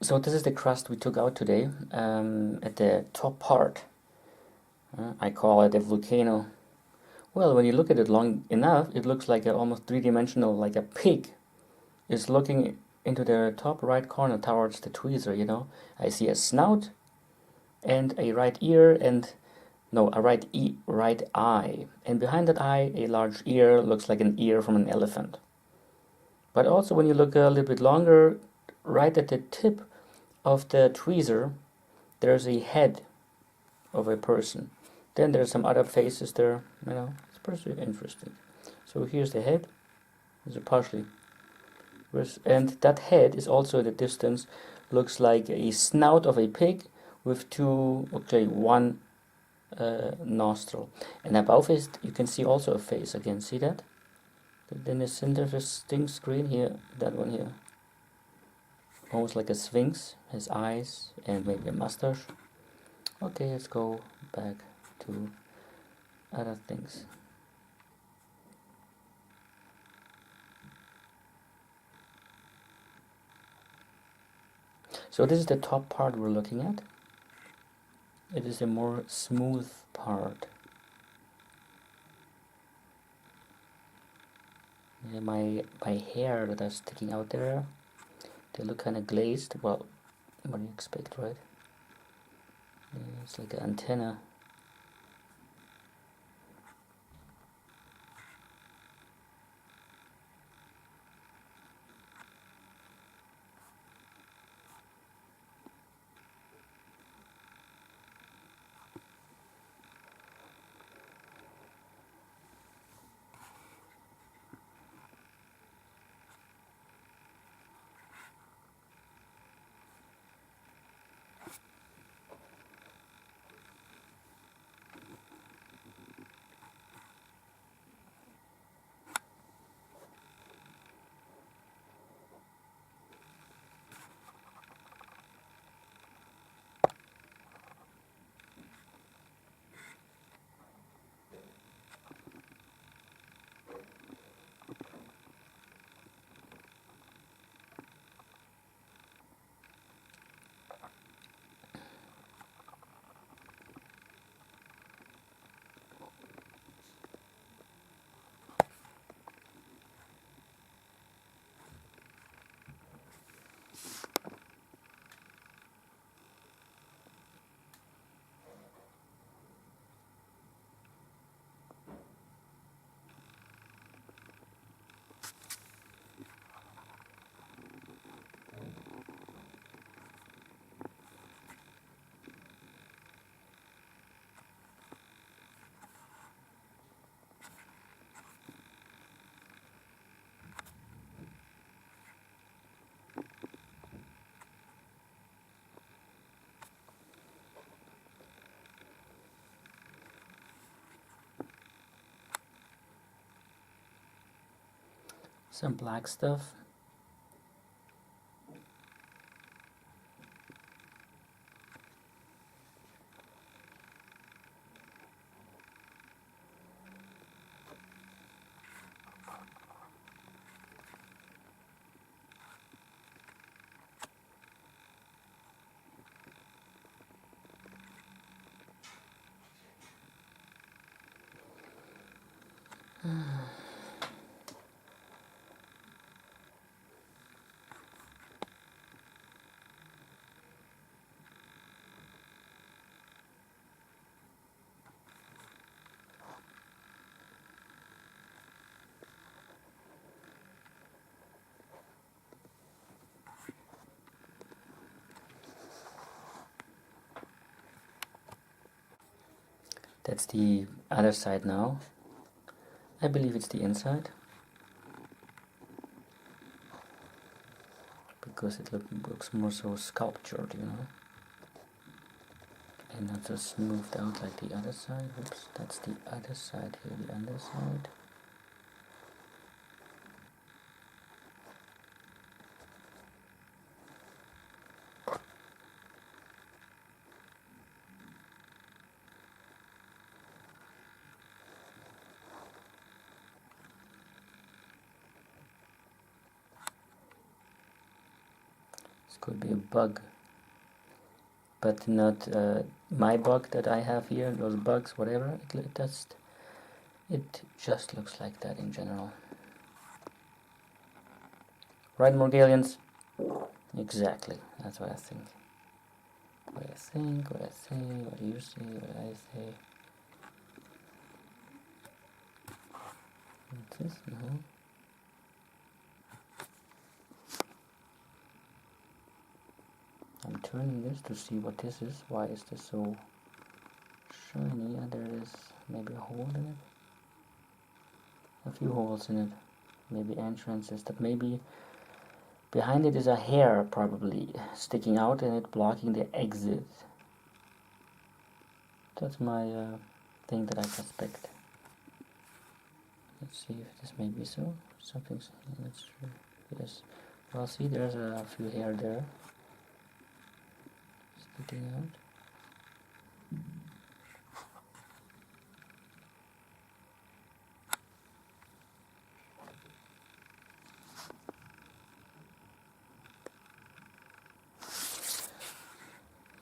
So this is the crust we took out today at the top part. I call it a volcano. Well, when you look at it long enough, it looks like an almost three-dimensional, like a pig is looking into the top right corner towards the tweezer, you know. I see a snout and a right ear and no, a right eye. And behind that eye, a large ear looks like an ear from an elephant. But also when you look a little bit longer, right at the tip of the tweezer, there's a head of a person. Then there's some other faces there, you know. It's pretty interesting. So here's the head. There's a partially, and that head is also at a distance, looks like a snout of a pig with two, okay, one nostril. And above it, you can see also a face again. See that? Then the interesting screen here, that one here. Almost like a sphinx, his eyes and maybe a mustache. Okay, let's go back to other things. So this is the top part we're looking at. It is a more smooth part. Yeah, my hair that are sticking out there, they look kind of glazed. Well, what do you expect, right? Yeah, it's like an antenna. Some black stuff. That's the other side now. I believe it's the inside. Because it looks more so sculptured, you know. And not so smoothed out like the other side. Oops, that's the other side here, the underside. Could be a bug, but not my bug that I have here. Those bugs, whatever. It just looks like that in general. Right, Morgalians? Exactly. That's what I think. What I think, what I say, what you say, what I say. What's this? No. I'm turning this to see what this is. Why is this so shiny? Yeah, there is maybe a hole in it. A few holes in it. Maybe entrances. That maybe behind it is a hair probably sticking out and it blocking the exit. That's my thing that I suspect. Let's see if this may be so. Something's. That's true. Yes. Well, see, there's a few hair there sticking out.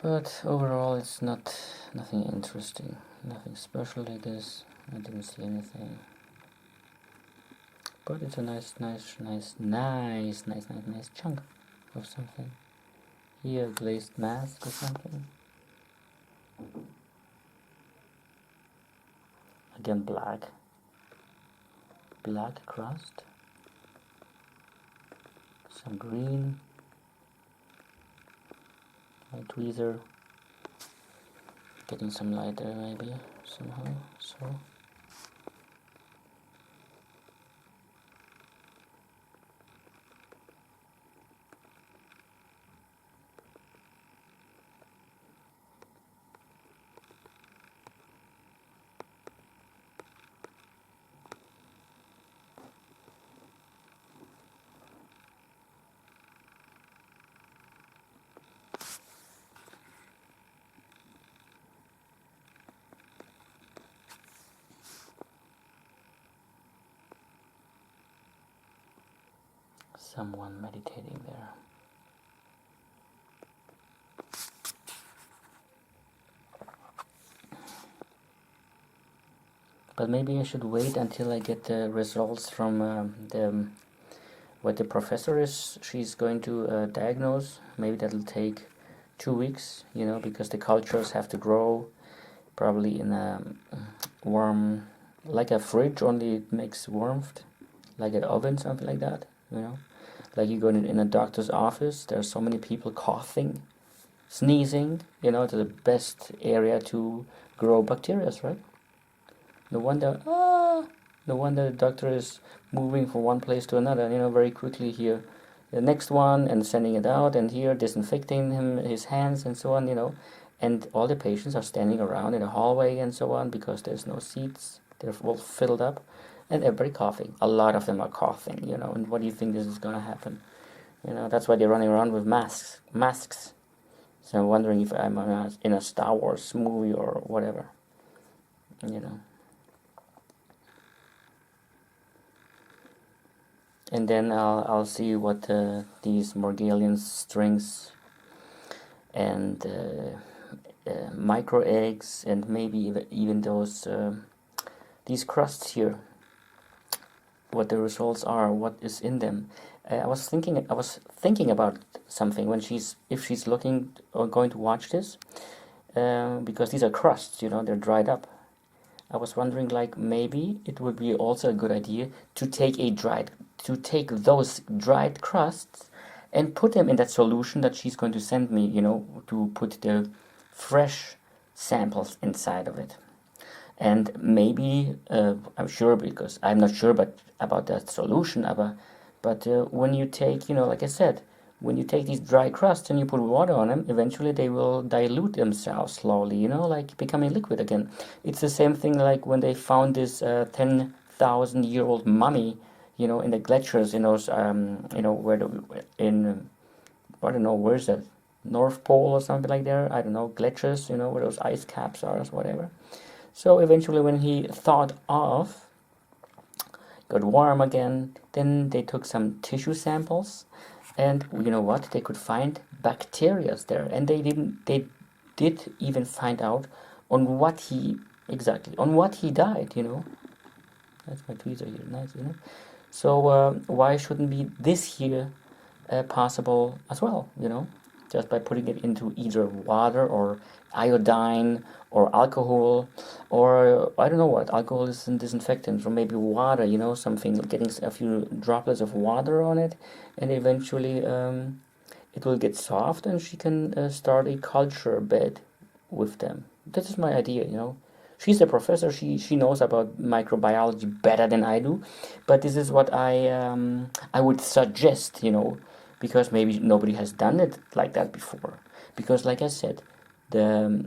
But overall, it's nothing interesting, nothing special like this. I didn't see anything. But it's a nice chunk of something. Here, glazed mask or something. Again, black crust. Some green. My tweezer. Getting some light there maybe somehow. So. Someone meditating there. But maybe I should wait until I get the results from what the professor is. She's going to diagnose. Maybe that'll take 2 weeks, you know, because the cultures have to grow probably in a warm, like a fridge, only it makes warmth, like an oven, something like that, you know. Like you go in a doctor's office, there are so many people coughing, sneezing, you know, it's the best area to grow bacteria, right? No wonder the doctor is moving from one place to another, you know, very quickly here. The next one, and sending it out, and here disinfecting his hands and so on, you know. And all the patients are standing around in a hallway and so on because there's no seats, they're all filled up. And everybody coughing. A lot of them are coughing, you know. And what do you think this is going to happen? You know, that's why they're running around with masks. So I'm wondering if I'm in a Star Wars movie or whatever, you know. And then I'll see what these Morgalian strings and micro eggs and maybe even those these crusts here, what the results are, what is in them. I was thinking about something when if she's looking or going to watch this, because these are crusts, you know, they're dried up. I was wondering, like, maybe it would be also a good idea to take those dried crusts and put them in that solution that she's going to send me, you know, to put the fresh samples inside of it. And maybe, I'm sure, because I'm not sure about that solution, but when you take, you know, like I said, when you take these dry crusts and you put water on them, eventually they will dilute themselves slowly, you know, like becoming liquid again. It's the same thing like when they found this 10,000-year-old mummy, you know, in the glaciers, you know, I don't know, where's that? North Pole or something like there, I don't know, glaciers, you know, where those ice caps are or whatever. So eventually when he thought of, got warm again, then they took some tissue samples And you know what? They could find Bakterias there, and they did even find out on what he died. That's my tweezer here. Nice, isn't it? So why shouldn't be this here possible as well? Just by putting it into either water or iodine or alcohol, or I don't know what. Alcohol is a disinfectant, or maybe water. Something, getting a few droplets of water on it, and eventually it will get soft, and she can start a culture bed with them. This is my idea. She's a professor. She knows about microbiology better than I do, but this is what I would suggest. Because maybe nobody has done it like that before. Because, like I said, the